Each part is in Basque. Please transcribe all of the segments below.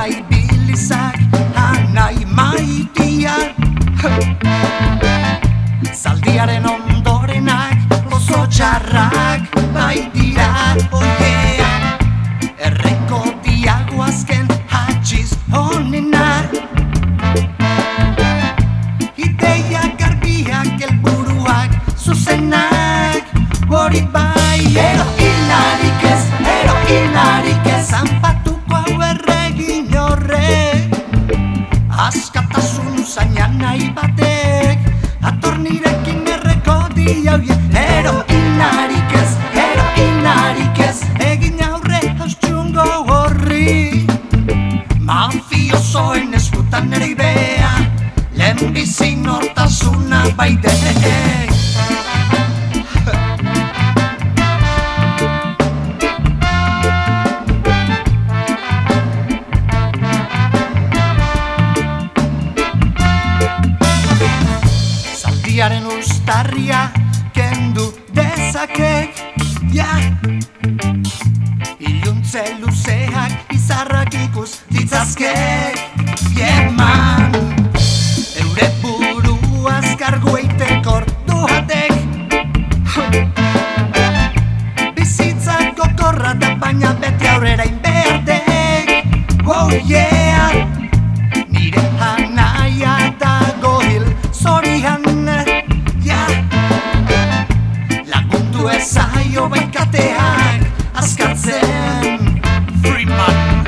bai bilizak anai maitia. Zaldiaren ondorenak oso txarrak baitira, oiea. Erreko diago azken hatxiz honenak. Ideiak garbiak, helburuak zuzenak, hori bai. Heroinarik ez, zanpatuko hau erregin horrek. Askatasun zainan nahi batek, ator nirekin erreko diauie. Heroinarik ez, egin aurre haustxungo horri. Mafiosoen eskutan ere idea, lehenbizi nortasuna baidek. Zaldiaren ustarria kendu dezakek, ja. Iluntze luzeak izarrak ikus ditzazkek, eman. Eure buruaz kargu eiteko orduatek. Bizitzak gokorra da baina beti aurrera inberdek. Oh yeah, nire anaia dago hil zorian, ja. Lagundu ezaio baikateak azkartzen, Freeman.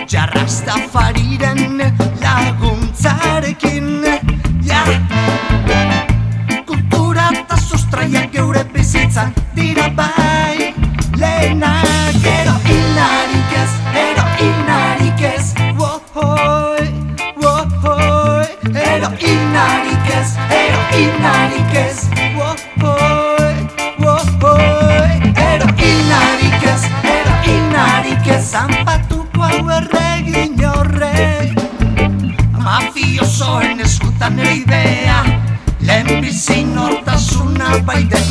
Jarrastafariren laguntzarekin, ja. Kultura eta sustraiak geure bizitzan dira bai lehenak. Heroinarik ez, wohoi, wohoi. Heroinarik ez, wohoi, wohoi. Heroinarik ez, zanpatuko hau erregin horrek. Mafiosoen eskutan ere idea, lehenbizi nortasuna baidek.